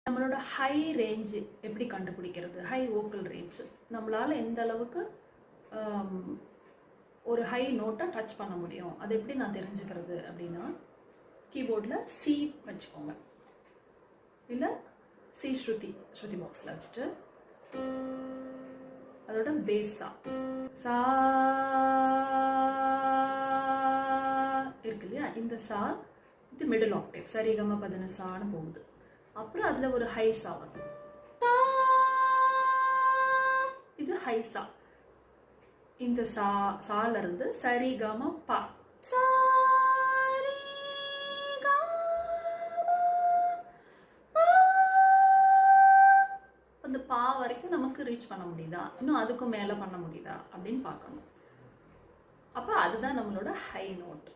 நம்மளோட high range எப்படி கண்டுபிடிக்கிறது? ஹை வோக்கல் ரேஞ்சு நம்மளால் எந்த அளவுக்கு ஒரு ஹை நோட்டை டச் பண்ண முடியும், அது எப்படி நான் தெரிஞ்சுக்கிறது அப்படின்னா, கீபோர்டில் சி வச்சுக்கோங்க, இல்லை சி ஸ்ருதி பாக்ஸில் வச்சுட்டு அதோட பேஸ் சா இருக்கு இல்லையா, இந்த சா இது மிடில் ஆக்டேவ், சரிகம பதன சான்னு போகுது. அப்புறம் அதில் ஒரு ஹை சா வரும், இது ஹை சா. இந்த சால இருந்து சரிகம பா, அந்த பா வரைக்கும் நமக்கு ரீச் பண்ண முடியுதா, இன்னும் அதுக்கும் மேலே பண்ண முடியுதா அப்படின்னு பார்க்கணும். அப்போ அதுதான் நம்மளோட ஹை நோட்.